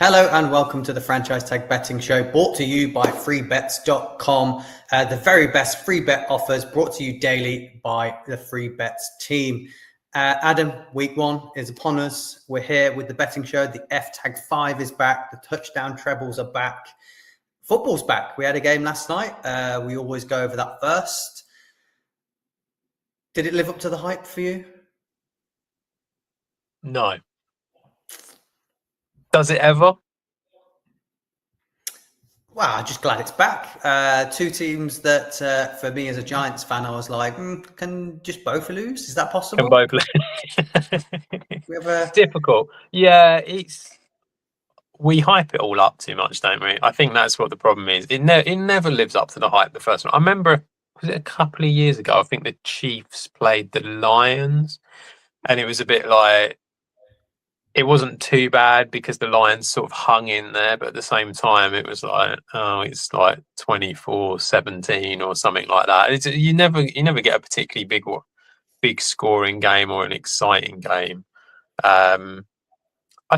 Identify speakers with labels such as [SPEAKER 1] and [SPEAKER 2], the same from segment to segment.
[SPEAKER 1] Hello and welcome to the Franchise Tag Betting Show, brought to you by freebets.com. The very best free bet offers brought to you daily by the Free Bets team. Adam, week one is upon us. We're here with the betting show. The FTAG5 is back. The touchdown trebles are back. Football's back. We had a game last night. We always go over that first. Did it live up to the hype for you?
[SPEAKER 2] No. Does it ever?
[SPEAKER 1] Well, I'm just glad it's back. Two teams that, for me as a Giants fan, I was like, can just both lose? Is that possible?
[SPEAKER 2] Can both lose. Difficult. Yeah, we hype it all up too much, don't we? I think that's what the problem is. It never lives up to the hype, the first one. I remember, was it a couple of years ago? I think the Chiefs played the Lions, and it was a bit like, it wasn't too bad because the Lions sort of hung in there, but at the same time, it was like, it's like 24-17 or something like that. You never get a particularly big scoring game or an exciting game. I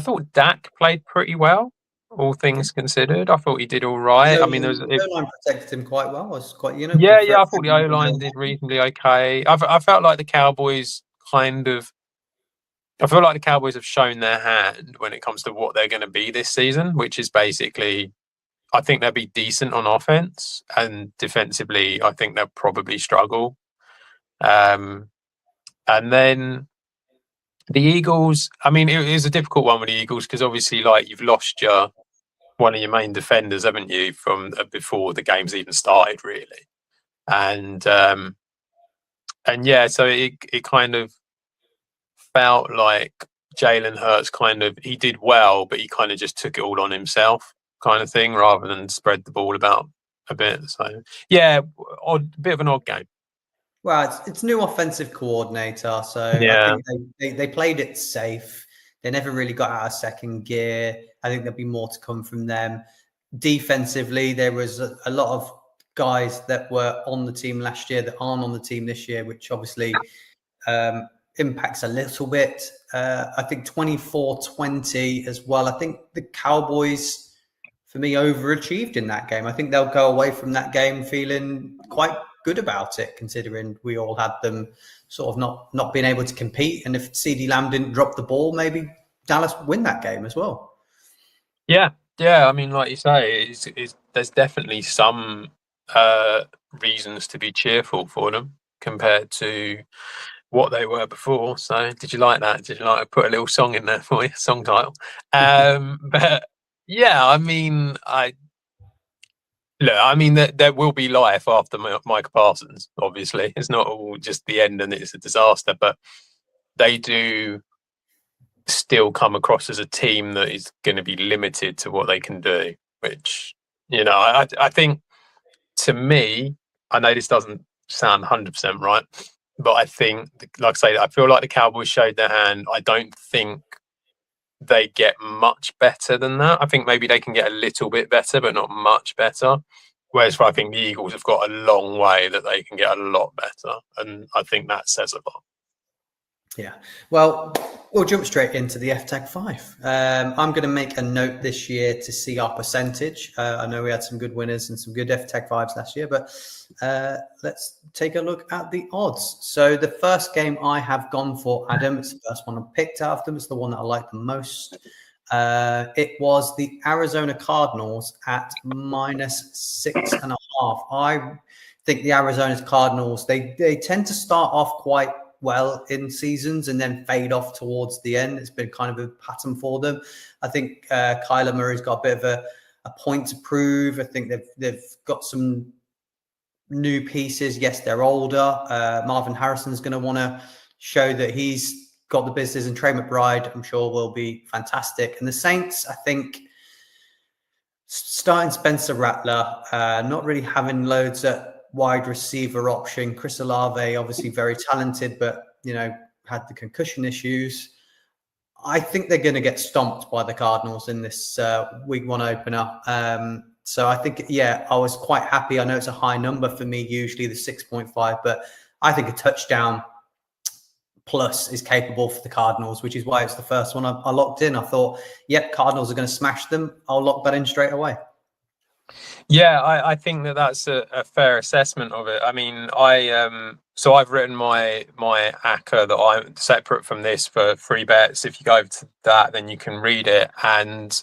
[SPEAKER 2] thought Dak played pretty well, all things considered. I thought he did all right. I mean,
[SPEAKER 1] the O-line protected him quite well. I was quite,
[SPEAKER 2] yeah. I thought the O-line did reasonably okay. I felt like the Cowboys I feel like the Cowboys have shown their hand when it comes to what they're going to be this season, which is basically, I think they'll be decent on offense, and defensively, I think they'll probably struggle. And then the Eagles, I mean, it is a difficult one with the Eagles because obviously, like, you've lost one of your main defenders, haven't you, from before the game's even started, really. And yeah, so it kind of felt like Jalen Hurts he did well, but he kind of just took it all on himself, kind of thing, rather than spread the ball about a bit. So yeah, a bit of an odd game.
[SPEAKER 1] Well, it's new offensive coordinator, so
[SPEAKER 2] Yeah.
[SPEAKER 1] I think they played it safe. They never really got out of second gear. I think there'll be more to come from them. Defensively, there was a lot of guys that were on the team last year that aren't on the team this year, which obviously impacts a little bit. I think 24-20 as well. I think the Cowboys, for me, overachieved in that game. I think they'll go away from that game feeling quite good about it, considering we all had them sort of not being able to compete. And if CeeDee Lamb didn't drop the ball, maybe Dallas win that game as well.
[SPEAKER 2] Yeah. I mean, like you say, there's definitely some reasons to be cheerful for them compared to what they were before. So did you like that? Did you like put a little song in there for you, song title? But yeah, I mean, there will be life after Micah Parsons. Obviously, it's not all just the end and it's a disaster, but they do still come across as a team that is going to be limited to what they can do, which, I think, to me, I know this doesn't sound 100% right, but I think, like I say, I feel like the Cowboys showed their hand. I don't think they get much better than that. I think maybe they can get a little bit better, but not much better. Whereas I think the Eagles have got a long way that they can get a lot better. And I think that says a lot.
[SPEAKER 1] Yeah. Well, we'll jump straight into the FTAG5. I'm going to make a note this year to see our percentage. I know we had some good winners and some good FTAG5s last year, but let's take a look at the odds. So the first game I have gone for, Adam, it's the first one I picked out of them. It's the one that I like the most. It was the Arizona Cardinals at -6.5. I think the Arizona Cardinals, they tend to start off quite well in seasons and then fade off towards the end. It's been kind of a pattern for them. I think Kyler Murray's got a bit of a point to prove. I think they've got some new pieces. Yes, they're older. Marvin Harrison's going to want to show that he's got the business, and Trey McBride, I'm sure, will be fantastic. And the Saints, I think, starting Spencer Rattler, not really having loads at wide receiver option. Chris Olave, obviously very talented, but had the concussion issues. I think they're going to get stomped by the Cardinals in this week one opener. So I think, I was quite happy. I know it's a high number for me, usually the 6.5, but I think a touchdown plus is capable for the Cardinals, which is why it's the first one I locked in. I thought, yep, Cardinals are going to smash them. I'll lock that in straight away.
[SPEAKER 2] Yeah, I think that's a fair assessment of it. I mean, so I've written my ACCA that I'm separate from this for free bets. If you go over to that, then you can read it. And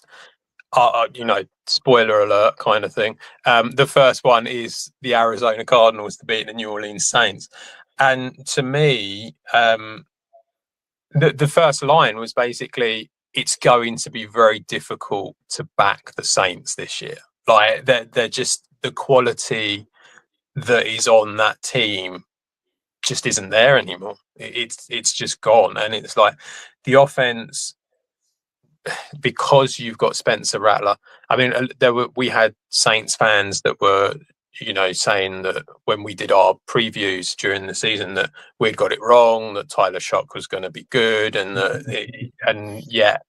[SPEAKER 2] spoiler alert kind of thing. The first one is the Arizona Cardinals to beat the New Orleans Saints. And to me, the first line was basically, it's going to be very difficult to back the Saints this year. Like they're just, the quality that is on that team just isn't there anymore. It's just gone. And it's like the offense, because you've got Spencer Rattler. I mean, we had Saints fans that were, saying that when we did our previews during the season that we'd got it wrong, that Tyler Shock was going to be good, and yet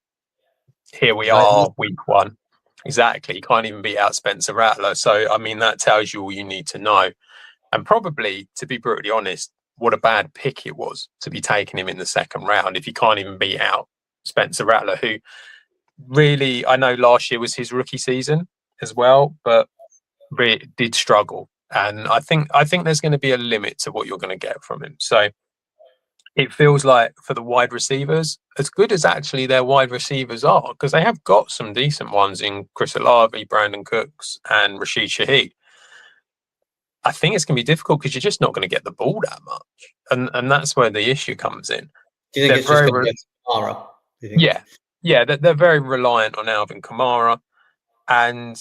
[SPEAKER 2] here we are, week one. Exactly, you can't even beat out Spencer Rattler. So I mean, that tells you all you need to know. And probably, to be brutally honest, what a bad pick it was to be taking him in the second round if you can't even beat out Spencer Rattler, who really, I know last year was his rookie season as well, but really did struggle. And I think there's going to be a limit to what you're going to get from him. So it feels like for the wide receivers, as good as actually their wide receivers are, because they have got some decent ones in Chris Olave, Brandon Cooks, and Rashid Shaheed. I think it's going to be difficult because you're just not going to get the ball that much, and that's where the issue comes in.
[SPEAKER 1] Do you think it's just going to get Kamara?
[SPEAKER 2] Yeah, they're very reliant on Alvin Kamara, and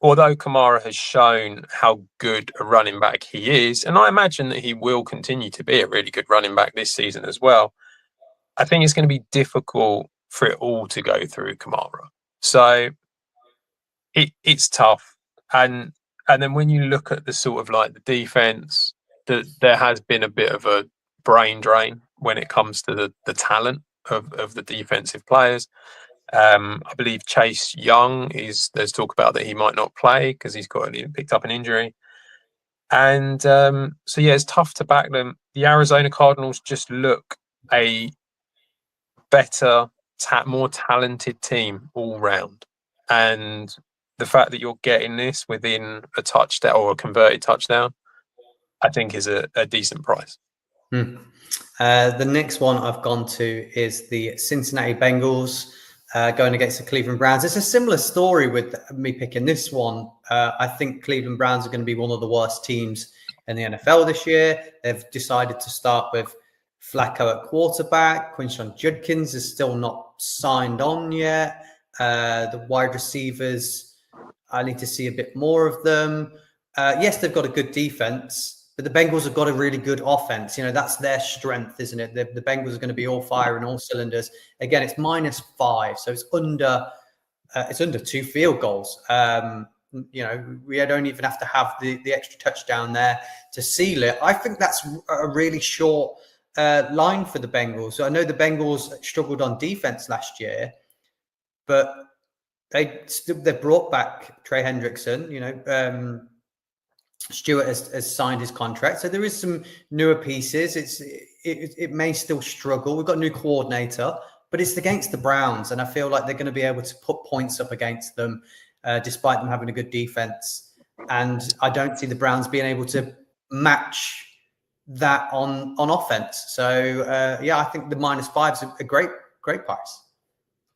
[SPEAKER 2] although Kamara has shown how good a running back he is, and I imagine that he will continue to be a really good running back this season as well, I think it's going to be difficult for it all to go through Kamara. So it's tough. And then when you look at the sort of like the defense, there has been a bit of a brain drain when it comes to the talent of the defensive players. I believe Chase Young there's talk about that he might not play because he's picked up an injury. And so, yeah, it's tough to back them. The Arizona Cardinals just look a better, more talented team all round. And the fact that you're getting this within a touchdown or a converted touchdown, I think is a decent price.
[SPEAKER 1] The next one I've gone to is the Cincinnati Bengals going against the Cleveland Browns. It's a similar story with me picking this one. I think Cleveland Browns are going to be one of the worst teams in the NFL this year. They've decided to start with Flacco at quarterback. Quinshon Judkins is still not signed on yet. The wide receivers, I need to see a bit more of them. Yes, they've got a good defense, but the Bengals have got a really good offense. That's their strength, isn't it? The Bengals are going to be all fire and all cylinders. Again, it's -5, so it's under 2 field goals. We don't even have to have the extra touchdown there to seal it. I think that's a really short line for the Bengals. So I know the Bengals struggled on defense last year, but they brought back Trey Hendrickson. Stewart has signed his contract, so there is some newer pieces. It may still struggle. We've got a new coordinator, but it's against the Browns, and I feel like they're going to be able to put points up against them, despite them having a good defense. And I don't see the Browns being able to match that on offense. So I think the -5 is a great price.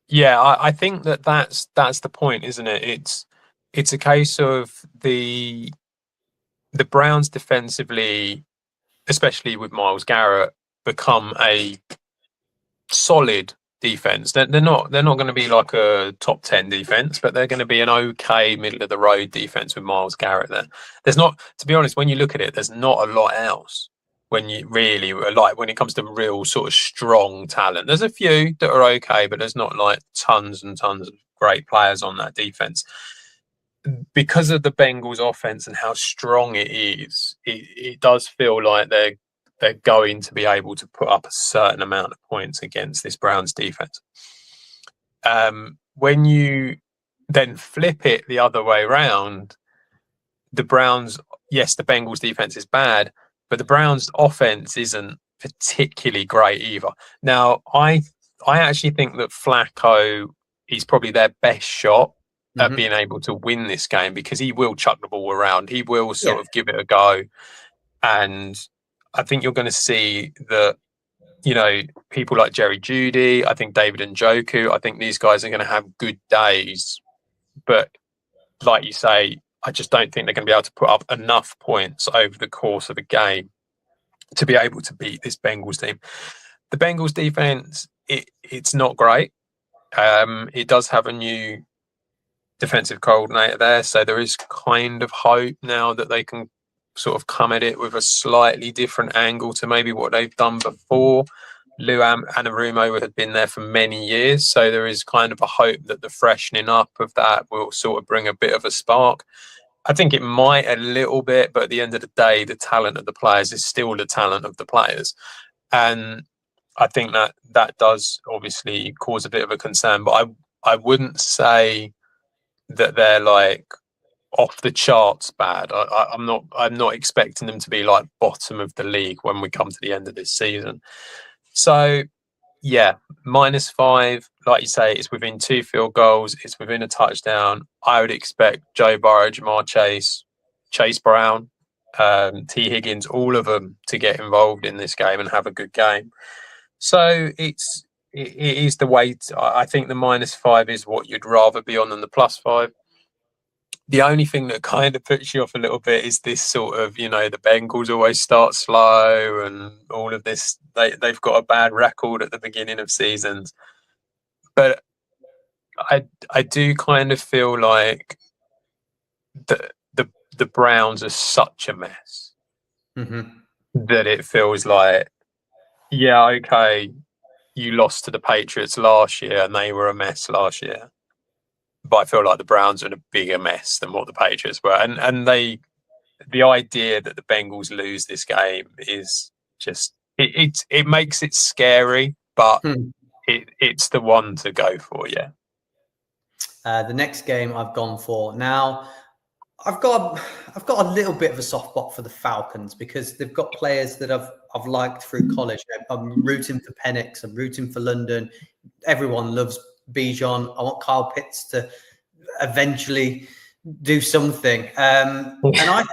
[SPEAKER 2] Yeah, I think that's the point, isn't it? It's a case of the Browns defensively, especially with Myles Garrett, become a solid defense. They're not going to be like a top 10 defense, but they're going to be an okay middle of the road defense with Myles Garrett there. There's not, to be honest, when you look at it, there's not a lot else when you really like when it comes to real sort of strong talent. There's a few that are okay, but there's not like tons and tons of great players on that defense. Because of the Bengals offense and how strong it is, it does feel like they're going to be able to put up a certain amount of points against this Browns defense. When you then flip it the other way around, the Browns, yes, the Bengals defense is bad, but the Browns offense isn't particularly great either. Now, I actually think that Flacco is probably their best shot at being able to win this game, because he will chuck the ball around. He will sort of give it a go. And I think you're going to see that, you know, people like Jerry Jeudy, I think David Njoku, I think these guys are going to have good days. But like you say, I just don't think they're going to be able to put up enough points over the course of a game to be able to beat this Bengals team. The Bengals defense, it's not great. It does have a new defensive coordinator there, so there is kind of hope now that they can sort of come at it with a slightly different angle to maybe what they've done before. Lou Anarumo had been there for many years, so there is kind of a hope that the freshening up of that will sort of bring a bit of a spark. I think it might a little bit, but at the end of the day, the talent of the players is still the talent of the players. And I think that does obviously cause a bit of a concern, but I wouldn't say that they're like off the charts bad. I'm not expecting them to be like bottom of the league when we come to the end of this season. So yeah, -5, like you say, it's within 2 field goals, it's within a touchdown. I would expect Joe Burrow, Jamar Chase, Chase Brown, T. Higgins, all of them to get involved in this game and have a good game. So it is the way. I think the -5 is what you'd rather be on than the +5. The only thing that kind of puts you off a little bit is this sort of, you know, the Bengals always start slow and all of this. They've got a bad record at the beginning of seasons. But I do kind of feel like the Browns are such a mess that it feels like, yeah, okay, you lost to the Patriots last year and they were a mess last year. But I feel like the Browns are in a bigger mess than what the Patriots were. And the idea that the Bengals lose this game is just, it makes it scary, but it's the one to go for, yeah.
[SPEAKER 1] The next game I've gone for now, I've got a little bit of a soft spot for the Falcons because they've got players that I've liked through college. I'm rooting for Penix. I'm rooting for London. Everyone loves Bijan. I want Kyle Pitts to eventually do something. And I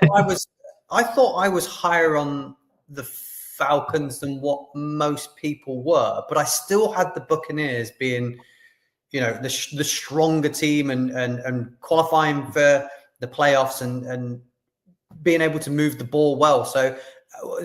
[SPEAKER 1] thought I was higher on the Falcons than what most people were, but I still had the Buccaneers being, you know, the stronger team and qualifying for the playoffs and being able to move the ball well. So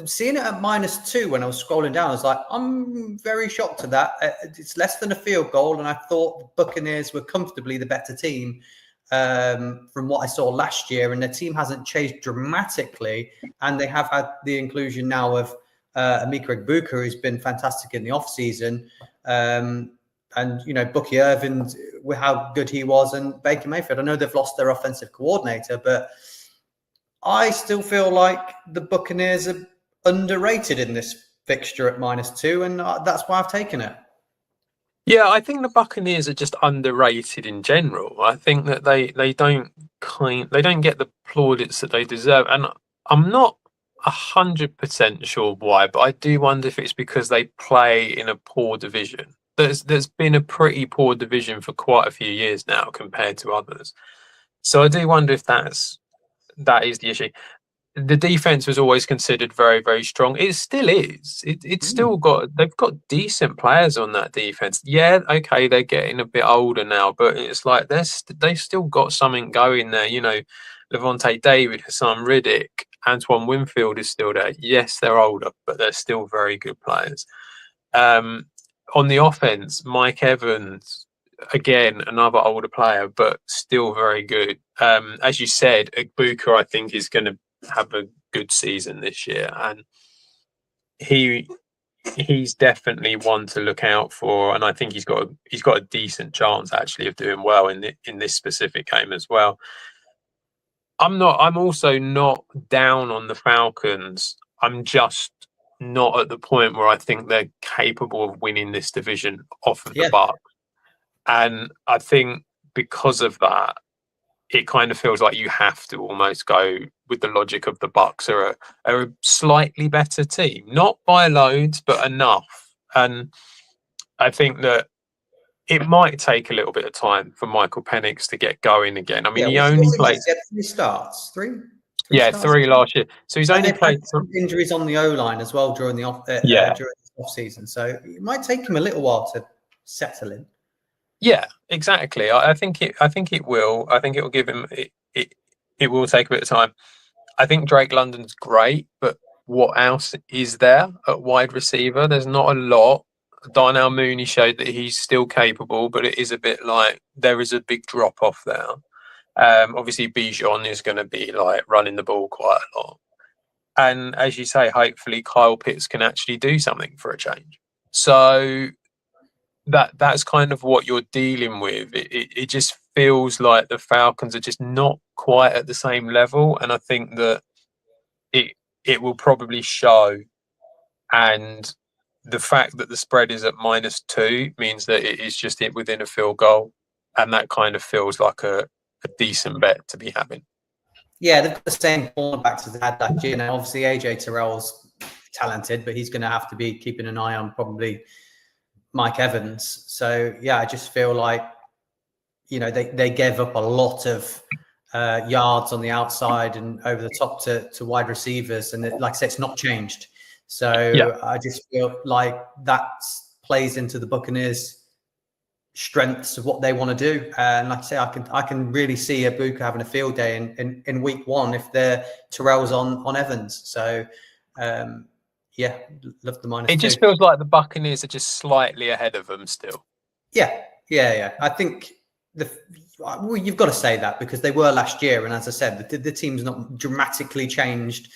[SPEAKER 1] seeing it at -2 when I was scrolling down, I was like, I'm very shocked at that. It's less than a field goal, and I thought the Buccaneers were comfortably the better team from what I saw last year, and their team hasn't changed dramatically, and they have had the inclusion now of Emeka Egbuka, who's been fantastic in the offseason. And, you know, Bucky Irvin, how good he was, and Baker Mayfield. I know they've lost their offensive coordinator, but I still feel like the Buccaneers are underrated in this fixture at -2, and that's why I've taken it.
[SPEAKER 2] Yeah, I think the Buccaneers are just underrated in general. I think that they don't get the plaudits that they deserve, and I'm not 100% sure why, but I do wonder if it's because they play in a poor division. There's been a pretty poor division for quite a few years now compared to others. So I do wonder if that is the issue. The defense was always considered very, very strong. It still is. It's still they've got decent players on that defense. Yeah, okay, they're getting a bit older now, but it's like they've still got something going there. You know, Levante David, Hassan Riddick, Antoine Winfield is still there. Yes, they're older, but they're still very good players. On the offense, Mike Evans, again, another older player, but still very good. As you said, Egbuka, I think, is going to have a good season this year, and he's definitely one to look out for. And I think he's got a decent chance actually of doing well in this specific game as well. I'm also not down on the Falcons. I'm just not at the point where I think they're capable of winning this division off of the Bucs. And I think because of that, it kind of feels like you have to almost go with the logic of the Bucks are a slightly better team, not by loads, but enough. And I think that it might take a little bit of time for Michael Penix to get going again. I mean, he only played.
[SPEAKER 1] He had 3 starts, three
[SPEAKER 2] Yeah,
[SPEAKER 1] starts.
[SPEAKER 2] 3 last year. So he's only
[SPEAKER 1] they've had
[SPEAKER 2] played.
[SPEAKER 1] some injuries on the O line as well during the off season. So it might take him a little while to settle in.
[SPEAKER 2] Yeah, exactly. I think it will. I think it will give him. It will take a bit of time. I think Drake London's great, but what else is there at wide receiver? There's not a lot. Darnell Mooney showed that he's still capable, but it is a bit like there is a big drop off there. Obviously, Bijan is going to be like running the ball quite a lot. And as you say, hopefully Kyle Pitts can actually do something for a change. So that's kind of what you're dealing with. It just feels like the Falcons are just not quite at the same level. And I think that it will probably show. And the fact that the spread is at -2 means that it is just within a field goal. And that kind of feels like a decent bet to be having.
[SPEAKER 1] Yeah, they've got the same cornerbacks as they had last year. Now, obviously, AJ Terrell's talented, but he's going to have to be keeping an eye on probably Mike Evans. So, yeah, I just feel like, they gave up a lot of yards on the outside and over the top to wide receivers. And like I said, it's not changed. So yeah. I just feel like that plays into the Buccaneers' strengths of what they want to do. And like I say, I can really see Ibuka having a field day in week 1 if they're Terrell's on Evans. So, yeah, love the -2.
[SPEAKER 2] It just feels like the Buccaneers are just slightly ahead of them still.
[SPEAKER 1] Yeah. I think you've got to say that because they were last year. And as I said, the team's not dramatically changed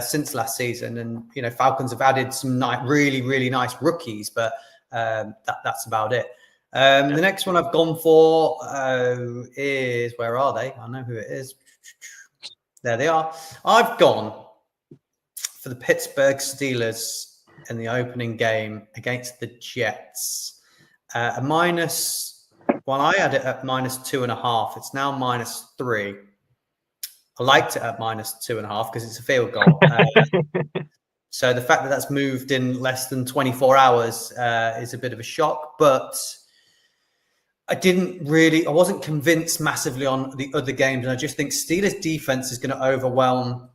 [SPEAKER 1] since last season. And, Falcons have added some really, really nice rookies, but that's about it. The next one I've gone for is, where are they? I know who it is. There they are. I've gone for the Pittsburgh Steelers in the opening game against the Jets. Well, I had it at -2.5. It's now -3. I liked it at -2.5 because it's a field goal. So the fact that that's moved in less than 24 hours is a bit of a shock, but I wasn't convinced massively on the other games. And I just think Steelers defense is going to overwhelm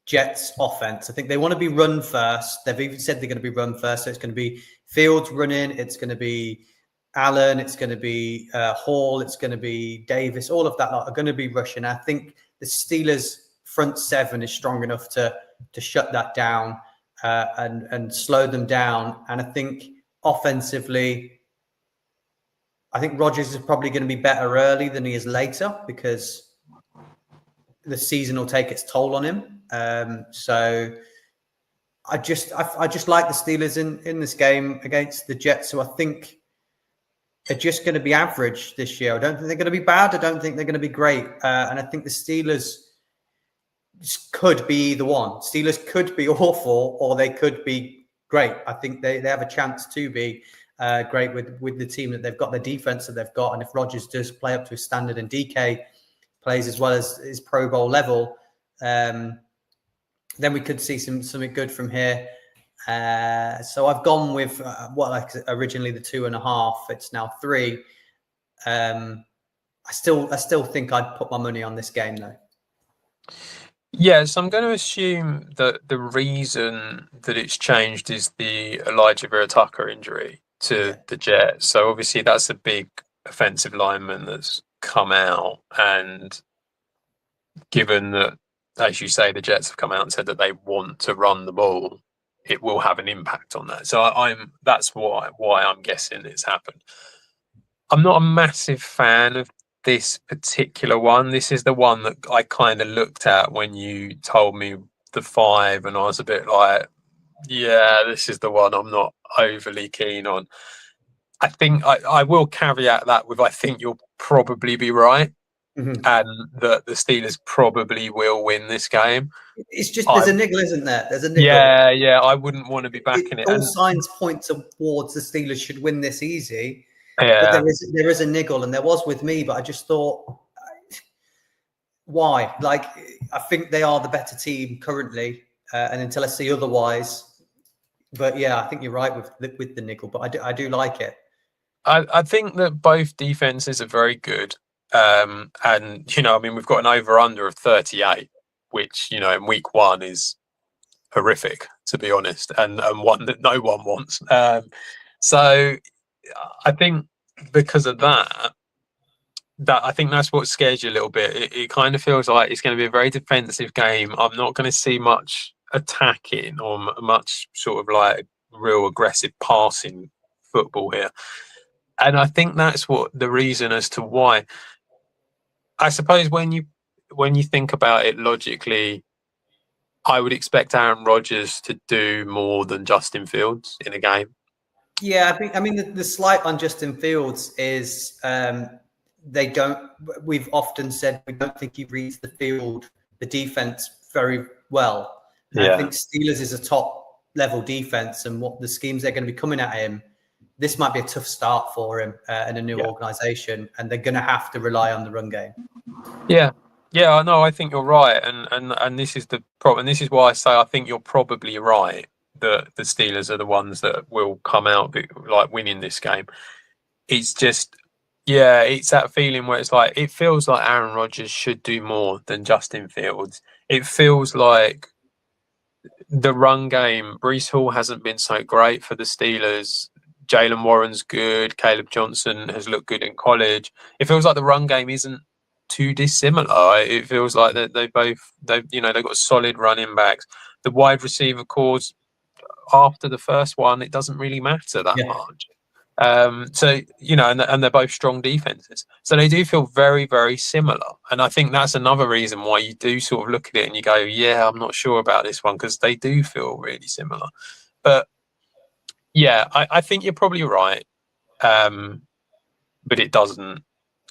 [SPEAKER 1] Jets offense. I think they want to be run first. They've even said they're going to be run first. So it's going to be Fields running. It's going to be Allen. It's going to be Hall. It's going to be Davis. All of that are going to be rushing. I think the Steelers front 7 is strong enough to shut that down and slow them down. And I think offensively, I think Rodgers is probably going to be better early than he is later because the season will take its toll on him. So I just like the Steelers in this game against the Jets, who I think are just going to be average this year. I don't think they're going to be bad. I don't think they're going to be great. And I think the Steelers could be either one. Steelers could be awful or they could be great. I think they have a chance to be great with the team that they've got, the defense that they've got. And if Rodgers does play up to his standard and DK plays as well as his Pro Bowl level, then we could see something good from here. So I've gone with originally the 2.5. It's now 3. I still think I'd put my money on this game though.
[SPEAKER 2] Yeah, so I'm going to assume that the reason that it's changed is the Elijah Vera Tucker injury to the Jets. So obviously that's a big offensive lineman that's come out, and given that, as you say, the Jets have come out and said that they want to run the ball, it will have an impact on that. So that's why I'm guessing it's happened. I'm not a massive fan of this particular one. This is the one that I kind of looked at when you told me the 5, and I was a bit like, yeah, this is the one I'm not overly keen on. I think I will caveat that with I think you'll probably be right. Mm-hmm. And that the Steelers probably will win this game.
[SPEAKER 1] It's just there's a niggle, isn't there? There's a niggle.
[SPEAKER 2] Yeah. I wouldn't want to be backing it.
[SPEAKER 1] All signs point towards the Steelers should win this easy.
[SPEAKER 2] Yeah.
[SPEAKER 1] But there is a niggle, and there was with me. But I just thought Why? Like, I think they are the better team currently, and until I see otherwise. But yeah, I think you're right with the nickel. But I do like it.
[SPEAKER 2] I think that both defenses are very good. And, I mean, we've got an over-under of 38, which, in week one is horrific, to be honest, and one that no one wants. So I think because of that I think that's what scares you a little bit. It kind of feels like it's going to be a very defensive game. I'm not going to see much attacking or much sort of like real aggressive passing football here. And I think that's what the reason as to why. I suppose when you think about it logically, I would expect Aaron Rodgers to do more than Justin Fields in a game.
[SPEAKER 1] Yeah, I mean the slight on Justin Fields is they don't. We've often said we don't think he reads the field, the defense very well. And I think Steelers is a top level defense, and what the schemes they're going to be coming at him. This might be a tough start for him in a new organization, and they're going to have to rely on the run game.
[SPEAKER 2] Yeah, I know. I think you're right, and this is the problem. And this is why I say I think you're probably right that the Steelers are the ones that will come out like winning this game. It's just, it's that feeling where it's like it feels like Aaron Rodgers should do more than Justin Fields. It feels like the run game. Breece Hall hasn't been so great for the Steelers. Jalen Warren's good. Caleb Johnson has looked good in college. It feels like the run game isn't too dissimilar. It feels like that they've got solid running backs. The wide receiver cores after the first one, it doesn't really matter that much. So and they're both strong defenses. So they do feel very, very similar. And I think that's another reason why you do sort of look at it and you go, yeah, I'm not sure about this one because they do feel really similar. But yeah, I think you're probably right. But it doesn't.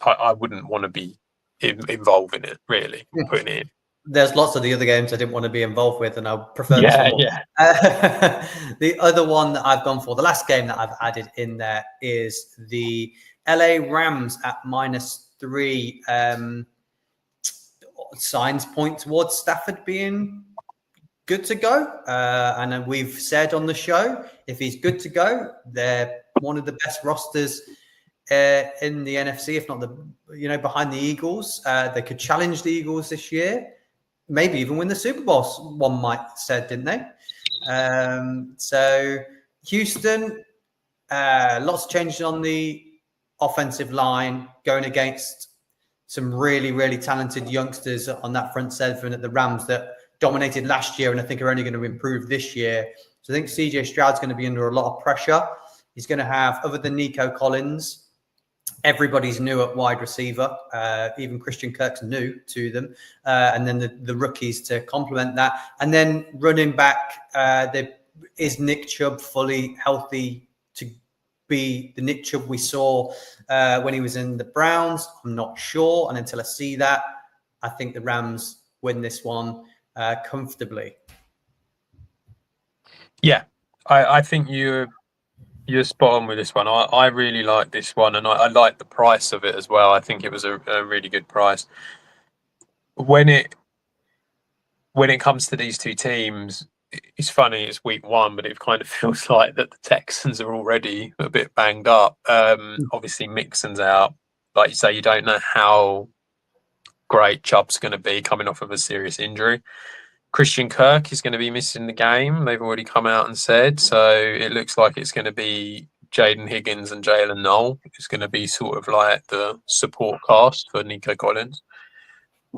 [SPEAKER 2] I wouldn't want to be involved in it, really, putting it in.
[SPEAKER 1] There's lots of the other games I didn't want to be involved with, and I prefer this one more. The other one that I've gone for, the last game that I've added in there is the LA Rams at -3. Signs point towards Stafford being good to go. And we've said on the show, if he's good to go, they're one of the best rosters in the NFC, if not behind the Eagles. They could challenge the Eagles this year, maybe even win the Super Bowl. One might said, didn't they? So Houston, lots of changes on the offensive line, going against some really, really talented youngsters on that front seven at the Rams that dominated last year and I think are only going to improve this year. So I think CJ Stroud's going to be under a lot of pressure. He's going to have, other than Nico Collins, everybody's new at wide receiver. Even Christian Kirk's new to them. And then the rookies to complement that. And then running back, is Nick Chubb fully healthy to be the Nick Chubb we saw when he was in the Browns? I'm not sure. And until I see that, I think the Rams win this one comfortably. Yeah,
[SPEAKER 2] I think you're spot on with this one. I really like this one, and I like the price of it as well. I think it was a really good price. When it comes to these two teams, it's funny, it's week one, but it kind of feels like that the Texans are already a bit banged up. Obviously, Mixon's out. Like you say, you don't know how great Chubb's going to be coming off of a serious injury. Christian Kirk is going to be missing the game. They've already come out and said. So it looks like it's going to be Jaden Higgins and Jalen Noel. It's going to be sort of like the support cast for Nico Collins.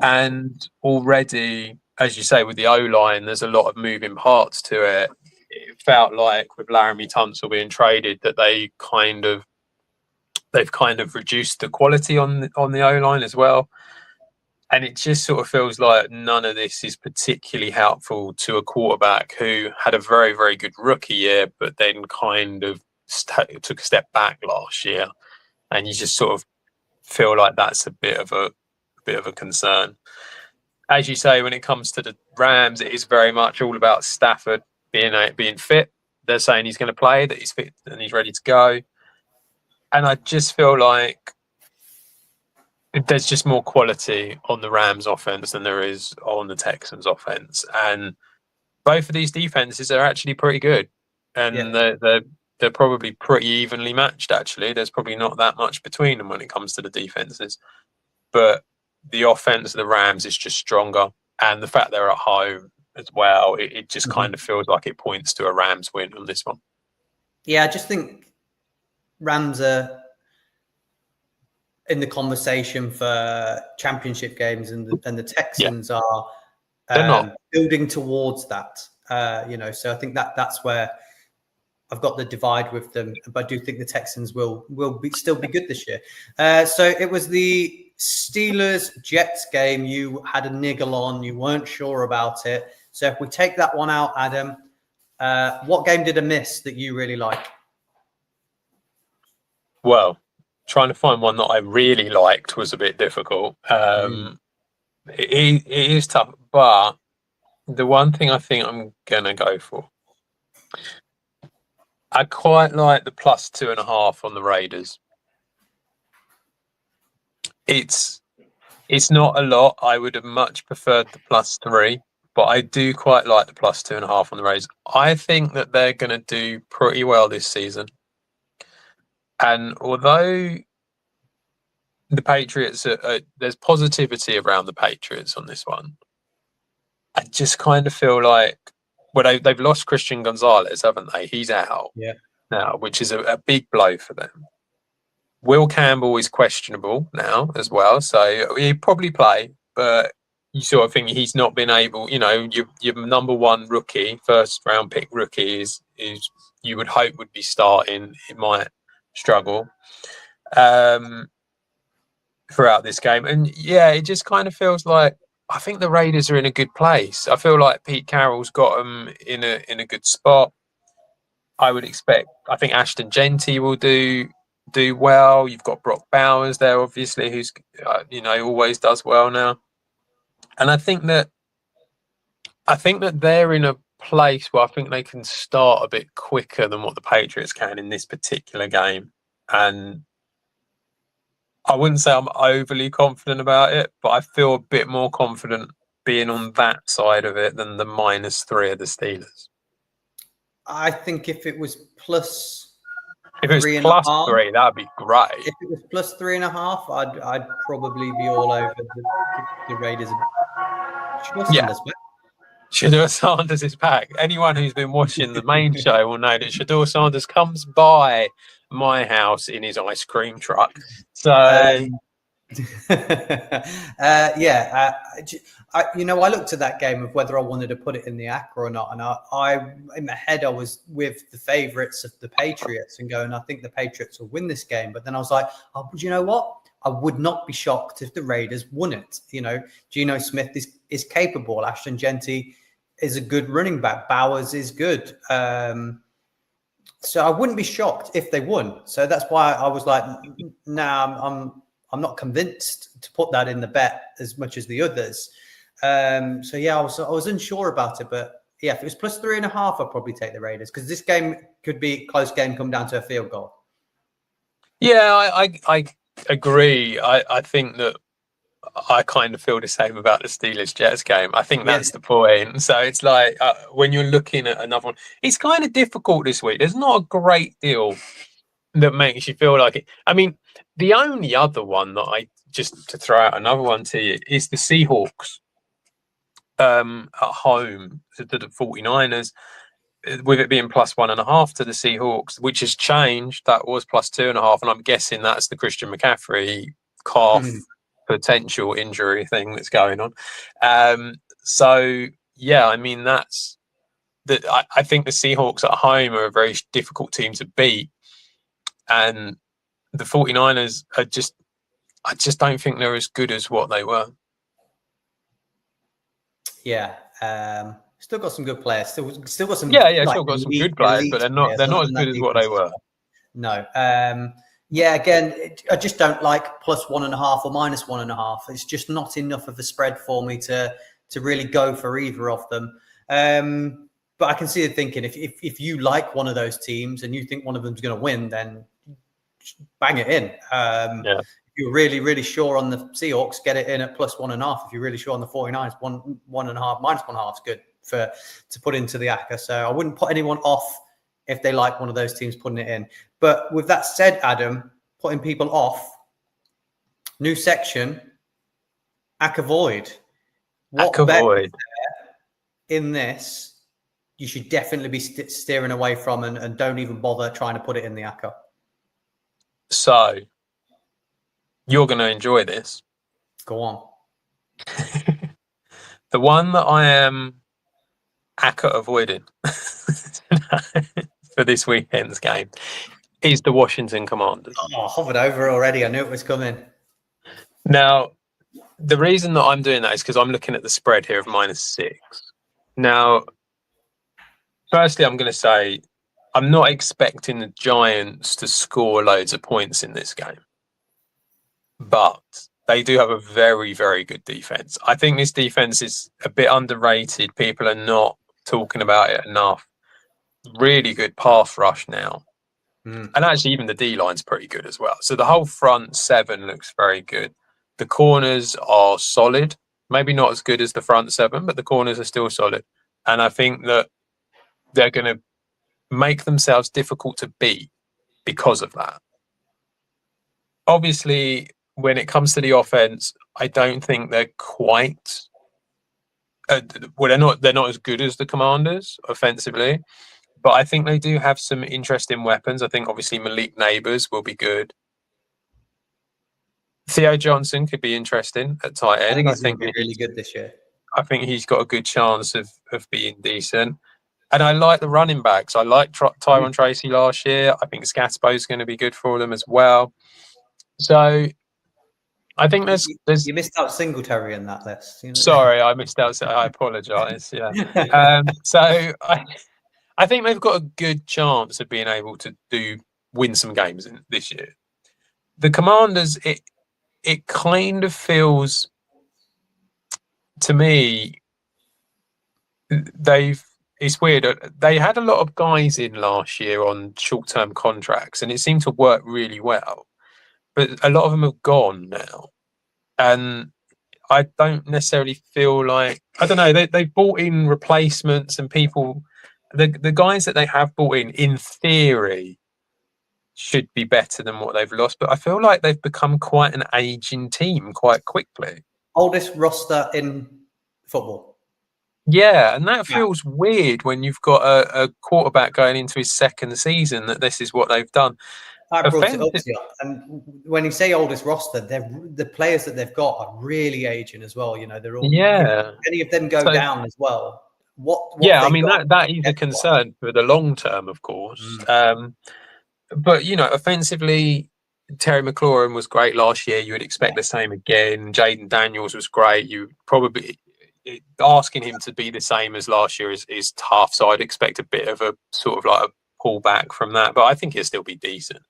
[SPEAKER 2] And already, as you say, with the O-line, there's a lot of moving parts to it. It felt like with Laramie Tunsil being traded that they've kind of reduced the quality on the O-line as well. And it just sort of feels like none of this is particularly helpful to a quarterback who had a very, very good rookie year, but then kind of took a step back last year. And you just sort of feel like that's a bit of a concern. As you say, when it comes to the Rams, it is very much all about Stafford being fit. They're saying he's going to play, that he's fit and he's ready to go. And I just feel like there's just more quality on the Rams offense than there is on the Texans offense. And both of these defenses are actually pretty good. And they're probably pretty evenly matched, actually. There's probably not that much between them when it comes to the defenses. But the offense of the Rams is just stronger. And the fact they're at home as well, it just kind of feels like it points to a Rams win on this one.
[SPEAKER 1] Yeah, I just think Rams are in the conversation for championship games, and the Texans are building towards that. So I think that's where I've got the divide with them, but I do think the Texans will still be good this year. So it was the Steelers-Jets game. You had a niggle on. You weren't sure about it. So if we take that one out, Adam, what game did I miss that you really like?
[SPEAKER 2] Well, trying to find one that I really liked was a bit difficult. It is tough, but the one thing I think I'm going to go for, I quite like the +2.5 on the Raiders. It's not a lot. I would have much preferred the +3, but I do quite like the +2.5 on the Raiders. I think that they're going to do pretty well this season. And although the Patriots, there's positivity around the Patriots on this one, I just kind of feel like, well, they've lost Christian Gonzalez, haven't they? He's out now, which is a big blow for them. Will Campbell is questionable now as well, so he'll probably play, but you sort of think he's not been able, your number one rookie, first round pick rookie is you would hope would be starting. It might struggle throughout this game. And it just kind of feels like I think the Raiders are in a good place. I feel like Pete Carroll's got them in a good spot. I think Ashton Genty will do well. You've got Brock Bowers there, obviously, who's always does well now. And I think that they're in a place where I think they can start a bit quicker than what the Patriots can in this particular game. And I wouldn't say I'm overly confident about it, but I feel a bit more confident being on that side of it than the -3 of the Steelers.
[SPEAKER 1] I think if it was
[SPEAKER 2] If it was +3, that'd be great.
[SPEAKER 1] If it was +3.5, I'd probably be all over the Raiders.
[SPEAKER 2] Shador Sanders is back. Anyone who's been watching the main show will know that Shador Sanders comes by my house in his ice cream truck. So,
[SPEAKER 1] I looked at that game of whether I wanted to put it in the ACCA or not, and I in my head I was with the favourites of the Patriots and going, I think the Patriots will win this game. But then I was like, oh, but you know what? I would not be shocked if the Raiders won it. Geno Smith is capable. Ashton Genty is a good running back. Bowers is good. So I wouldn't be shocked if they won. So that's why I was like, I'm not convinced to put that in the bet as much as the others. I was unsure about it, but if it was +3.5, I'd probably take the Raiders because this game could be a close game, come down to a field goal.
[SPEAKER 2] Yeah, I agree. I think that I kind of feel the same about the Steelers-Jets game. I think that's the point. So it's like when you're looking at another one, it's kind of difficult this week. There's not a great deal that makes you feel like it. I mean, the only other one that just to throw out another one to you is the Seahawks at home to the 49ers, with it being +1.5 to the Seahawks, which has changed. That was +2.5, and I'm guessing that's the Christian McCaffrey calf potential injury thing that's going on. I mean, that's that. I think the Seahawks at home are a very difficult team to beat, and the 49ers are I just don't think they're as good as what they were.
[SPEAKER 1] Yeah. Still got some good players. Still got some.
[SPEAKER 2] Still got some good players, but they're not as good as what they were.
[SPEAKER 1] No. Again, I just don't like +1.5 or -1.5. It's just not enough of a spread for me to really go for either of them. But I can see it thinking if you like one of those teams and you think one of them's going to win, then bang it in. you're really, really sure on the Seahawks, get it in at +1.5. If you're really sure on the 49ers, 1.5, -1.5 is good to put into the ACCA. So I wouldn't put anyone off if they like one of those teams putting it in. But with that said, Adam, putting people off, new section, accavoid. What bet in this you should definitely be steering away from, and don't even bother trying to put it in the ACCA?
[SPEAKER 2] So you're going to enjoy this.
[SPEAKER 1] Go on.
[SPEAKER 2] The one that I am ACCA avoiding for this weekend's game is the Washington Commanders.
[SPEAKER 1] Oh, I hovered over already. I knew it was coming.
[SPEAKER 2] Now, the reason that I'm doing that is because I'm looking at the spread here of -6. Now, firstly, I'm going to say I'm not expecting the Giants to score loads of points in this game, but they do have a very, very good defense. I think this defense is a bit underrated. People are not talking about it enough. Really good pass rush now. And actually, even the D-line's pretty good as well. So the whole front seven looks very good. The corners are solid. Maybe not as good as the front seven, but the corners are still solid. And I think that they're going to make themselves difficult to beat because of that. Obviously, when it comes to the offense, I don't think they're quite... well, they're not as good as the Commanders offensively. But I think they do have some interesting weapons. I think obviously Malik Neighbors will be good. Theo Johnson could be interesting at tight end.
[SPEAKER 1] I think he's going to be really good this year.
[SPEAKER 2] I think he's got a good chance of being decent. And I like the running backs. I like Tyron Tracy last year. I think Scatbo's going to be good for them as well. So I think there's
[SPEAKER 1] you missed out Singletary in that list. You know?
[SPEAKER 2] Sorry, I missed out. I apologise. Yeah. So I think they've got a good chance of being able to win some games this year. The Commanders, it kind of feels to me it's weird. They had a lot of guys in last year on short-term contracts, and it seemed to work really well. But a lot of them have gone now, and I don't necessarily feel like, I don't know, they brought in replacements and people. The guys that they have brought in theory, should be better than what they've lost. But I feel like they've become quite an aging team quite quickly.
[SPEAKER 1] Oldest roster in football.
[SPEAKER 2] Yeah, and that feels weird when you've got a quarterback going into his second season that this is what they've done.
[SPEAKER 1] I brought it up to you. And when you say oldest roster, the players that they've got are really aging as well. You know, they're all...
[SPEAKER 2] Yeah.
[SPEAKER 1] If any of them go down as well. What
[SPEAKER 2] I mean, that is a concern for the long term, of course. But, you know, offensively, Terry McLaurin was great last year. You would expect the same again. Jaden Daniels was great. You probably... asking him to be the same as last year is tough. So I'd expect a bit of a sort of like a pullback from that. But I think he'll still be decent.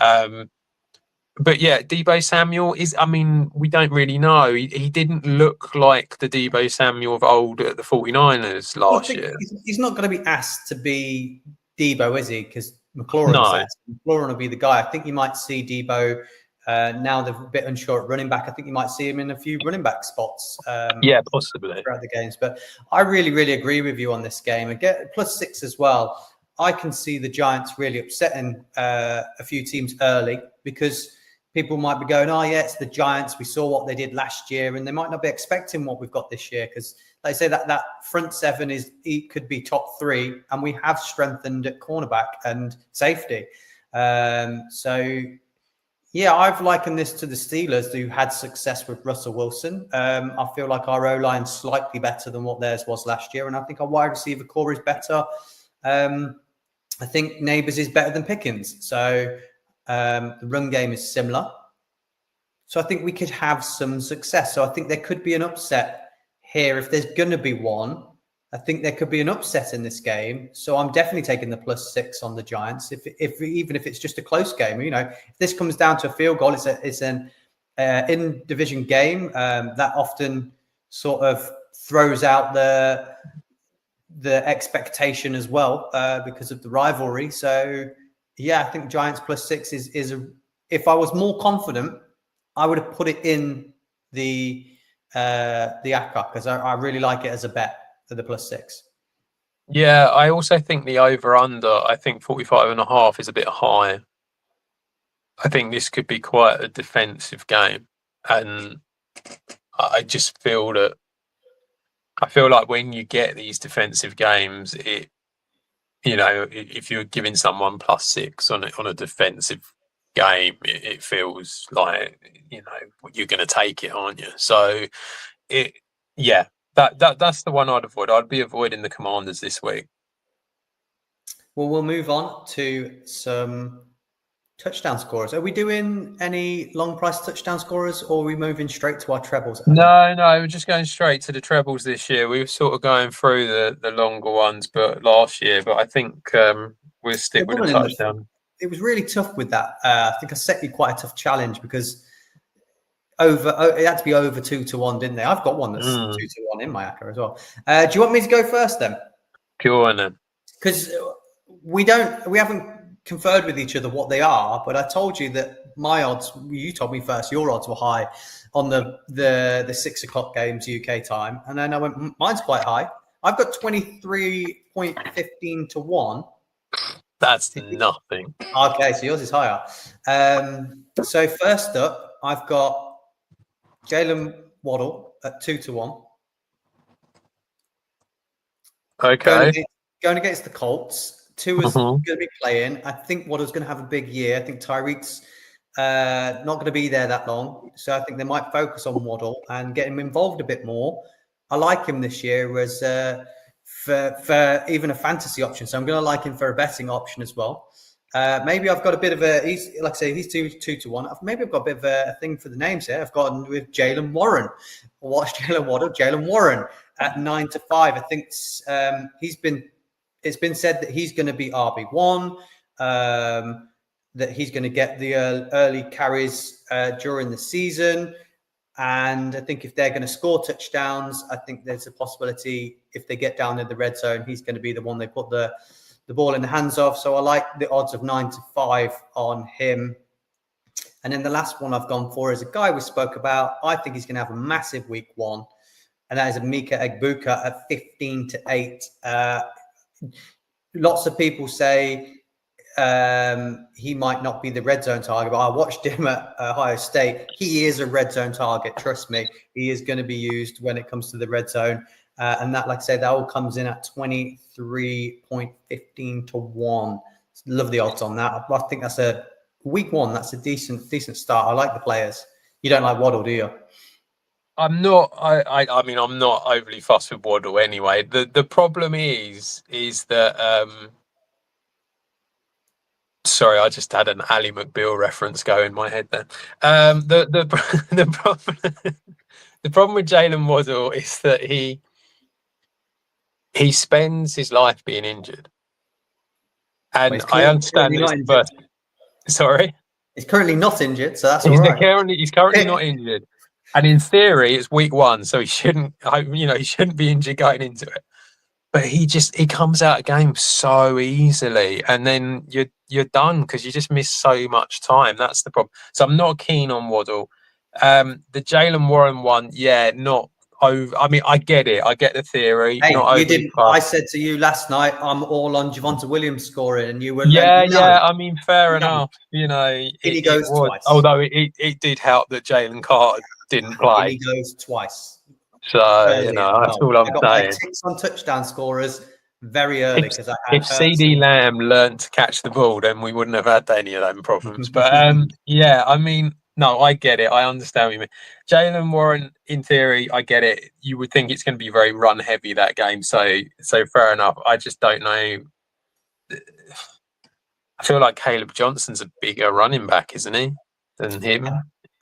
[SPEAKER 2] But yeah, Deebo Samuel is, I mean, we don't really know. He didn't look like the Deebo Samuel of old at the 49ers last year.
[SPEAKER 1] He's not going to be asked to be Deebo, is he? Because McLaurin will be the guy. I think you might see Deebo, now they're a bit unsure at running back. I think you might see him in a few running back spots.
[SPEAKER 2] Yeah, possibly.
[SPEAKER 1] Throughout the games. But I really, really agree with you on this game. Again, +6 as well. I can see the Giants really upsetting a few teams early, because people might be going, oh, yeah, it's the Giants. We saw what they did last year, and they might not be expecting what we've got this year, because like I say, that front seven could be top 3, and we have strengthened at cornerback and safety. So, yeah, I've likened this to the Steelers, who had success with Russell Wilson. I feel like our O-line's slightly better than what theirs was last year, and I think our wide receiver core is better. I think Neighbors is better than Pickens. So the run game is similar. So I think we could have some success. So I think there could be an upset here. If there's going to be one, I think there could be an upset in this game. So I'm definitely taking the +6 on the Giants. Even if it's just a close game, you know, if this comes down to a field goal, it's an in division game that often sort of throws out the expectation as well because of the rivalry. So yeah, I think Giants +6 is if I was more confident I would have put it in the ACCA because I really like it as a bet for the +6.
[SPEAKER 2] Yeah, I also think the over-under, I think 45.5 is a bit high. I think this could be quite a defensive game. And I just feel like when you get these defensive games, if you're giving someone +6 on a defensive game, it feels like, you're going to take it, aren't you? So that's the one I'd avoid. I'd be avoiding the Commanders this week.
[SPEAKER 1] Well, we'll move on to some touchdown scorers. Are we doing any long price touchdown scorers, or are we moving straight to our trebles?
[SPEAKER 2] No, we're just going straight to the trebles this year. We were sort of going through the longer ones, but last year. But I think we'll stick with the touchdown.
[SPEAKER 1] It was really tough with that. I think I set you quite a tough challenge because it had to be over 2-1, didn't they? I've got one that's 2-1 in my ACCA as well. Do you want me to go first then?
[SPEAKER 2] Go on then.
[SPEAKER 1] Because we haven't conferred with each other what they are, but I told you that my odds, you told me first, your odds were high on the 6 o'clock games UK time. And then I went, mine's quite high. I've got 23.15 to 1.
[SPEAKER 2] That's nothing.
[SPEAKER 1] Okay, so yours is higher. So first up, I've got Jalen Waddle at 2-1.
[SPEAKER 2] Okay.
[SPEAKER 1] Going against the Colts. Tua's going to be playing. I think Waddle's going to have a big year. I think Tyreek's not going to be there that long. So I think they might focus on Waddle and get him involved a bit more. I like him this year as for even a fantasy option. So I'm going to like him for a betting option as well. Maybe I've got a bit of he's 2-1. Maybe I've got a bit of a thing for the names here. I've got with Jalen Warren. Watch Jalen Waddle, Jalen Warren at 9-5. I think it's been said that he's going to be RB1, that he's going to get the early carries during the season. And I think if they're going to score touchdowns, I think there's a possibility if they get down in the red zone, he's going to be the one they put the ball in the hands of. So I like the odds of 9-5 on him. And then the last one I've gone for is a guy we spoke about. I think he's going to have a massive week 1. And that is Mika Egbuka at 15-8. Lots of people say he might not be the red zone target, but I watched him at Ohio State. He is a red zone target. Trust me, he is going to be used when it comes to the red zone. And that, like I say, that all comes in at 23.15 to 1. Love the odds on that. I think that's a week 1. That's a decent start. I like the players. You don't like Waddle, do you?
[SPEAKER 2] I'm not. I mean, I'm not overly fussed with Waddle anyway. The problem is that. Sorry, I just had an Ally McBeal reference go in my head then. The problem with Jalen Waddle is that he spends his life being injured, and I understand this. But sorry,
[SPEAKER 1] he's currently not injured, so that's all right.
[SPEAKER 2] He's currently not injured. And in theory, it's week 1, so he shouldn't be injured going into it. But he comes out of games so easily, and then you're done because you just miss so much time. That's the problem. So I'm not keen on Waddle. The Jalen Warren one, not over. I mean, I get it. I get the theory.
[SPEAKER 1] Hey, you didn't. I said to you last night, I'm all on Javonte Williams scoring, and you were
[SPEAKER 2] no. I mean, fair enough. He
[SPEAKER 1] goes twice.
[SPEAKER 2] Although it did help that Jalen Carter didn't play.
[SPEAKER 1] He goes twice.
[SPEAKER 2] So that's all I'm saying.
[SPEAKER 1] My ticks on touchdown scorers very early because
[SPEAKER 2] if CD Lamb learned to catch the ball, then we wouldn't have had any of them problems. But I mean, no, I get it. I understand what you mean. Jalen Warren, in theory, I get it. You would think it's going to be very run heavy that game. So fair enough. I just don't know. I feel like Caleb Johnson's a bigger running back, isn't he, than him?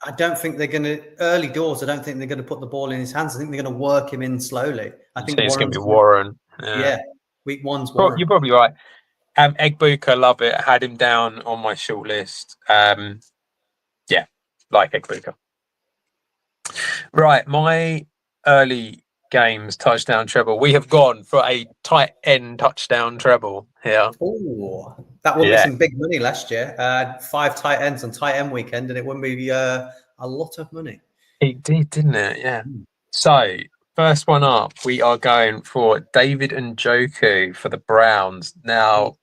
[SPEAKER 1] I don't think they're going to early doors. I don't think they're going to put the ball in his hands. I think they're going to work him in slowly. I think
[SPEAKER 2] it's going to be Warren.
[SPEAKER 1] Yeah, week 1's Warren.
[SPEAKER 2] You're probably right. Egbuka, love it. Had him down on my short list. Like Egbuka. Right, my early games touchdown treble. We have gone for a tight end touchdown treble here.
[SPEAKER 1] Oh, That would be some big money last year. 5 tight ends on tight end weekend, and it wouldn't be a lot of money.
[SPEAKER 2] It did, didn't it? Yeah. So, first one up, we are going for David Njoku for the Browns. Now,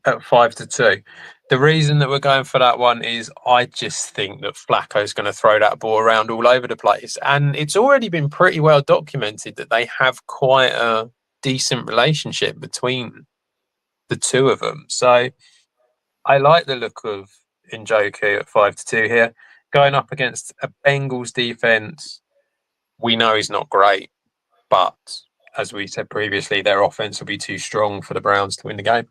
[SPEAKER 2] at 5-2. The reason that we're going for that one is I just think that Flacco's going to throw that ball around all over the place. And it's already been pretty well documented that they have quite a decent relationship between the two of them. So I like the look of Njoku at 5-2 here. Going up against a Bengals defense, we know he's not great, but as we said previously, their offense will be too strong for the Browns to win the game.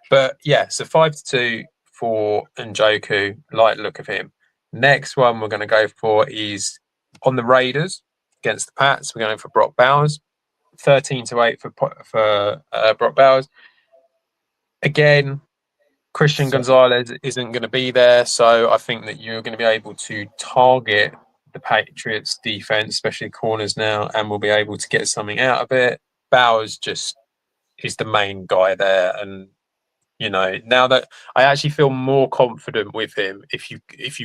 [SPEAKER 2] But yeah, so 5-2 for Njoku. Like the look of him. Next one we're going to go for is on the Raiders against the Pats. We're going for Brock Bowers. 13-8 for Brock Bowers. Again, Christian Gonzalez isn't going to be there, so I think that you're going to be able to target the Patriots defense, especially corners now, and we'll be able to get something out of it. Bowers just is the main guy there, and now that I actually feel more confident with him, if you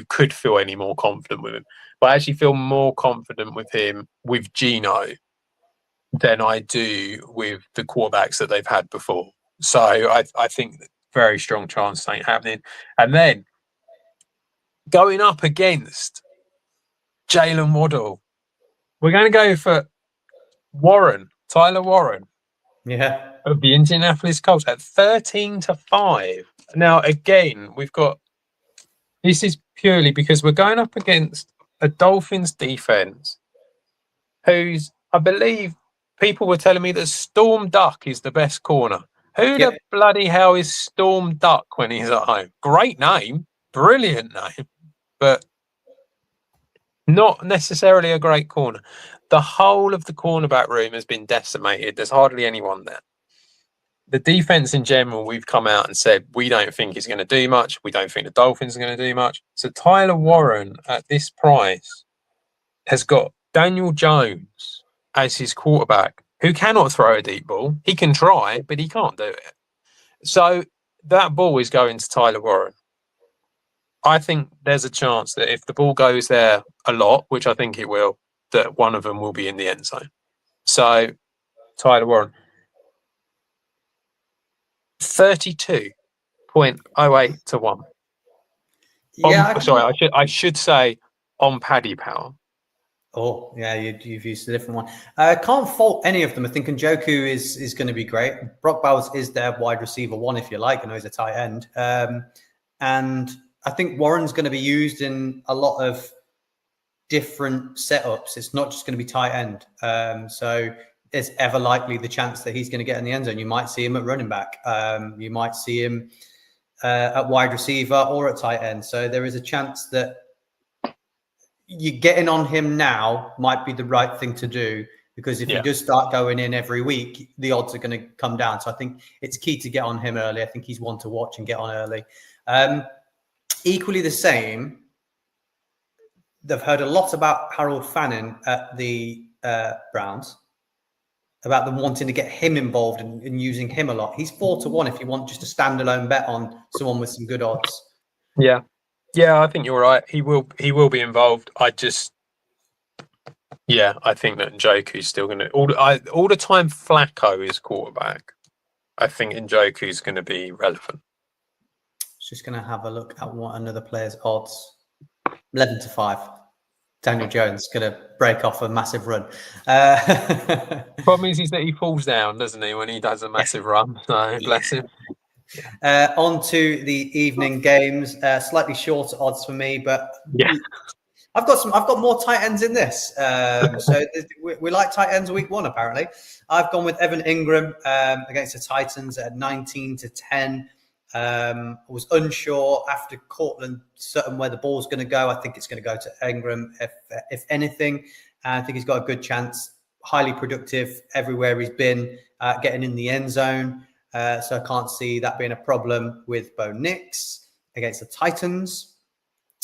[SPEAKER 2] could feel any more confident with him, but I actually feel more confident with him with Gino than I do with the quarterbacks that they've had before. So I think very strong chance ain't happening. And then going up against Jalen Waddle, we're going to go for Tyler Warren.
[SPEAKER 1] Yeah.
[SPEAKER 2] Of the Indianapolis Colts at 13-5. Now, again, this is purely because we're going up against a Dolphins defense who's, I believe, people were telling me that Storm Duck is the best corner. Who the bloody hell is Storm Duck when he's at home? Great name, brilliant name, but not necessarily a great corner. The whole of the cornerback room has been decimated. There's hardly anyone there. The defense in general, we've come out and said we don't think he's going to do much. We don't think the Dolphins are going to do much. So Tyler Warren at this price has got Daniel Jones as his quarterback, who cannot throw a deep ball. He can try, but he can't do it. So that ball is going to Tyler Warren. I think there's a chance that if the ball goes there a lot, which I think it will, that one of them will be in the end zone. So Tyler Warren. 32.08 to 1.
[SPEAKER 1] Yeah.
[SPEAKER 2] I should say on Paddy Power.
[SPEAKER 1] Oh, yeah, you've used a different one. I can't fault any of them. I think Njoku is going to be great. Brock Bowers is their wide receiver one, if you like. I know he's a tight end. And I think Warren's going to be used in a lot of different setups. It's not just going to be tight end. So there's ever likely the chance that he's going to get in the end zone. You might see him at running back. You might see him at wide receiver or at tight end. So there is a chance that you getting on him now might be the right thing to do, because if he does start going in every week, the odds are going to come down. So I think it's key to get on him early. I think he's one to watch and get on early. Equally the same, they've heard a lot about Harold Fannin at the Browns, about them wanting to get him involved and using him a lot. He's 4-1 if you want just a standalone bet on someone with some good odds.
[SPEAKER 2] Yeah, I think you're right. He will be involved. I think that Njoku's still going to all the time. Flacco is quarterback. I think Njoku's going to be relevant.
[SPEAKER 1] Just going to have a look at what another player's odds. 11-5. Daniel Jones going to break off a massive run.
[SPEAKER 2] Problem is that he falls down, doesn't he, when he does a massive run? So bless him.
[SPEAKER 1] On to the evening games. Slightly shorter odds for me, but I've got more tight ends in this. So we like tight ends week one, apparently. I've gone with Evan Ingram against the Titans at 19-10. I was unsure after Cortland, certain where the ball's going to go. I think it's going to go to Ingram, if anything. I think he's got a good chance. Highly productive everywhere he's been, getting in the end zone. So I can't see that being a problem with Bo Nix against the Titans.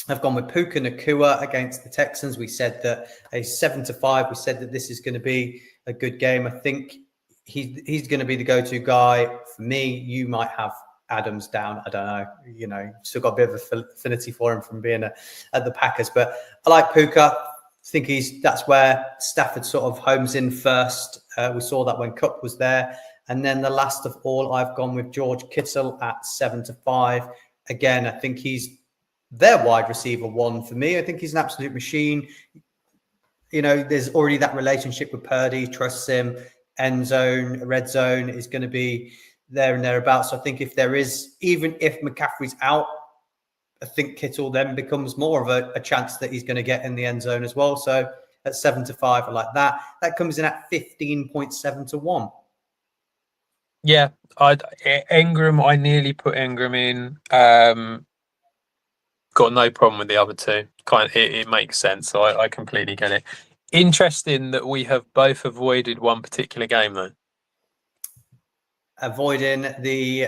[SPEAKER 1] I've gone with Puka Nacua against the Texans. We said that a 7-5. We said that this is going to be a good game. I think he's going to be the go-to guy for me. You might have Adams down. I don't know. You know, still got a bit of affinity for him from being at the Packers. But I like Puka. I think that's where Stafford sort of homes in first. We saw that when Cook was there. And then the last of all, I've gone with George Kittle at 7-5. Again, I think he's their wide receiver one for me. I think he's an absolute machine. You know, there's already that relationship with Purdy, trusts him. End zone, red zone is going to be there and thereabouts. So I think if there is, even if McCaffrey's out, I think Kittle then becomes more of a chance that he's going to get in the end zone as well. So at 7-5, I like that. That comes in at 15.7-1.
[SPEAKER 2] Yeah, Ingram. I nearly put Ingram in. Got no problem with the other two. It makes sense. So I completely get it. Interesting that we have both avoided one particular game, though.
[SPEAKER 1] Avoiding the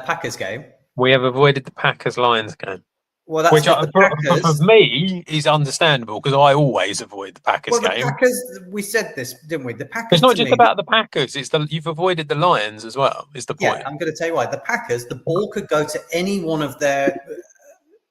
[SPEAKER 1] Packers game.
[SPEAKER 2] We have avoided the Packers-Lions game.
[SPEAKER 1] Well, that's
[SPEAKER 2] for me is understandable because I always avoid the Packers game.
[SPEAKER 1] Packers, we said this, didn't we? The Packers.
[SPEAKER 2] It's not just about the Packers; it's you've avoided the Lions as well. Is the point?
[SPEAKER 1] Yeah, I'm going to tell you why. The Packers, the ball could go to any one of their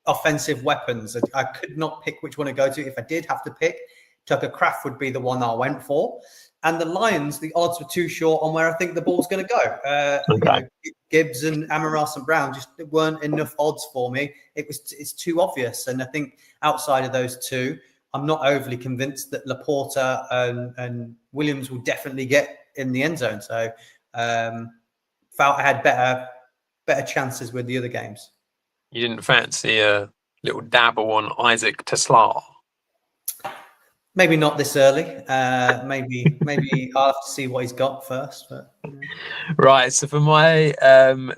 [SPEAKER 1] offensive weapons. I could not pick which one to go to. If I did have to pick, Tucker Kraft would be the one that I went for. And the Lions, the odds were too short on where I think the ball's going to go. You know, Gibbs and Amon-Ra St. Brown just weren't enough odds for me. It's too obvious. And I think outside of those two, I'm not overly convinced that Laporta and Williams will definitely get in the end zone. So felt I had better chances with the other games.
[SPEAKER 2] You didn't fancy a little dabble on Isaac Tesla?
[SPEAKER 1] Maybe not this early. Maybe I'll have to see what he's got first. But,
[SPEAKER 2] Right. So for my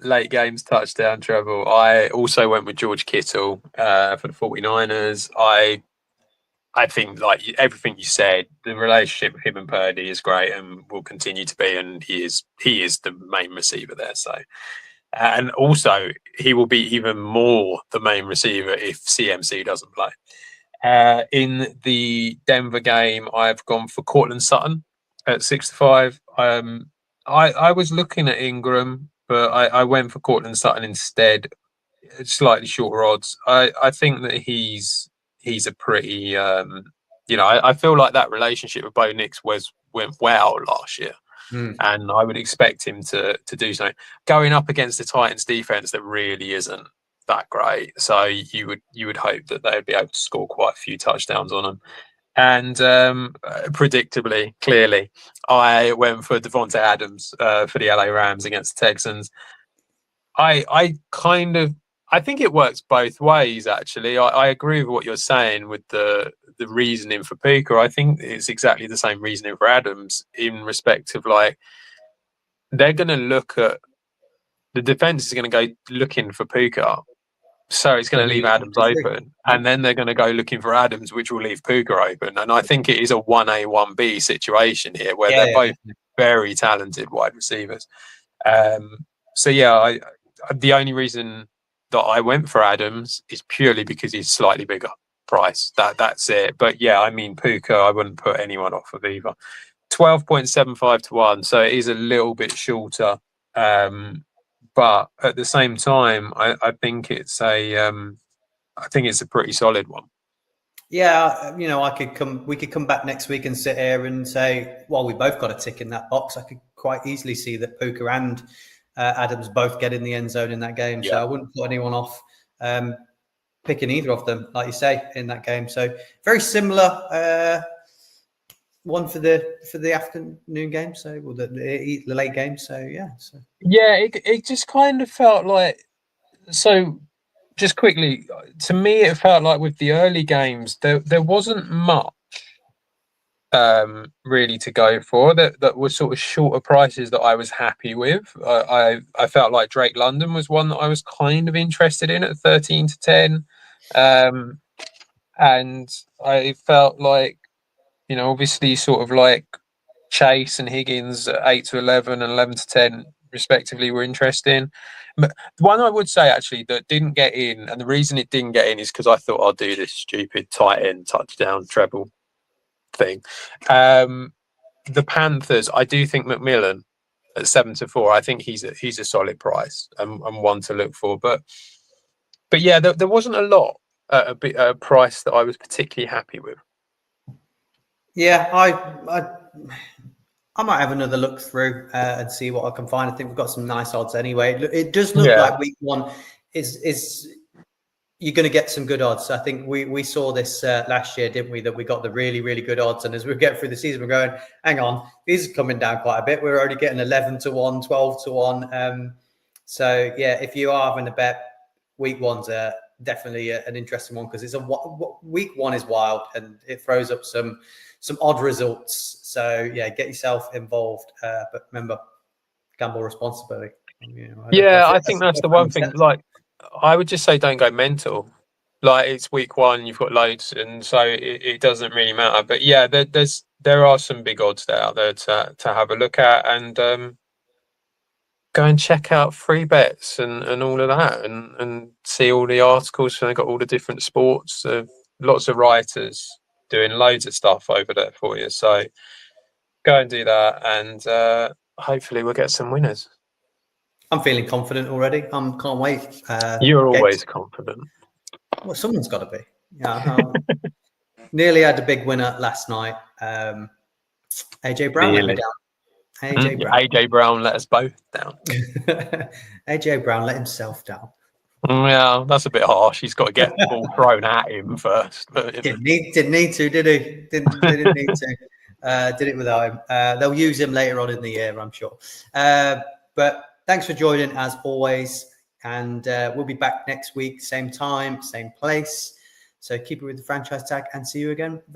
[SPEAKER 2] late games touchdown treble, I also went with George Kittle for the 49ers. I think, like everything you said, the relationship with him and Purdy is great and will continue to be, and he is the main receiver there. So, and also he will be even more the main receiver if CMC doesn't play. In the Denver game, I've gone for Cortland Sutton at 6-5. I was looking at Ingram, but I went for Cortland Sutton instead. Slightly shorter odds. I think that he's a pretty I feel like that relationship with Bo Nix went well last year. And I would expect him to do something. Going up against the Titans defense that really isn't that great. So you would hope that they'd be able to score quite a few touchdowns on them. And predictably, clearly, I went for Devontae Adams for the LA Rams against the Texans. I think it works both ways, actually. I agree with what you're saying with the reasoning for Puka. I think it's exactly the same reasoning for Adams in respect of, like, they're going to look at the defense is going to go looking for Puka. So it's going to leave Adams open. And then they're going to go looking for Adams, which will leave Puka open. And I think it is a 1A, 1B situation here where they're both very talented wide receivers. So, yeah, the only reason that I went for Adams is purely because he's slightly bigger price. That's it. But, yeah, I mean, Puka, I wouldn't put anyone off of either. 12.75-1. So it is a little bit shorter. But at the same time, I think it's a pretty solid one.
[SPEAKER 1] Yeah, we could come back next week and sit here and say, well, we both got a tick in that box. I could quite easily see that Puka and Adams both get in the end zone in that game. Yeah. So I wouldn't put anyone off picking either of them, like you say, in that game. So very similar one for the afternoon game, so or the late game. So yeah.
[SPEAKER 2] It just kind of felt like, so just quickly, to me it felt like with the early games there wasn't much really to go for that was sort of shorter prices that I was happy with. I felt like Drake London was one that I was kind of interested in at 13-10, and I felt like, obviously sort of like Chase and Higgins at 8-11 and 11-10 respectively were interesting. But the one I would say actually that didn't get in, and the reason it didn't get in is because I thought I'll do this stupid tight end touchdown treble thing. The Panthers, I do think McMillan at 7-4, I think he's a solid price and one to look for. But yeah, there wasn't a lot at a price that I was particularly happy with.
[SPEAKER 1] Yeah, I might have another look through and see what I can find. I think we've got some nice odds anyway. It does look like week one is you're going to get some good odds. I think we saw this last year, didn't we? That we got the really, really good odds. And as we get through the season, we're going, hang on, these are coming down quite a bit. We're already getting 11-1, 12-1. So yeah, if you are having a bet, week one's definitely an interesting one because week one is wild and it throws up some odd results. So yeah, get yourself involved. But remember, gamble responsibly.
[SPEAKER 2] I think that's the one thing. Like, I would just say don't go mental. Like, it's week one, you've got loads, and so it doesn't really matter. But yeah, there are some big odds out there to have a look at, and go and check out free bets and all of that, and see all the articles. So they've got all the different sports. Lots of writers doing loads of stuff over there for you. So go and do that, and hopefully we'll get some winners.
[SPEAKER 1] I'm feeling confident already. Can't wait.
[SPEAKER 2] You're always confident.
[SPEAKER 1] Well, someone's got to be. Yeah, nearly had a big winner last night. AJ Brown let me down.
[SPEAKER 2] AJ Brown let us both down.
[SPEAKER 1] AJ Brown let himself down.
[SPEAKER 2] Yeah, that's a bit harsh. He's got to get the ball thrown at him first. But,
[SPEAKER 1] didn't need to, did he? Didn't need to. Did it without him. They'll use him later on in the year, I'm sure. But thanks for joining as always. And we'll be back next week, same time, same place. So keep it with the franchise tag and see you again.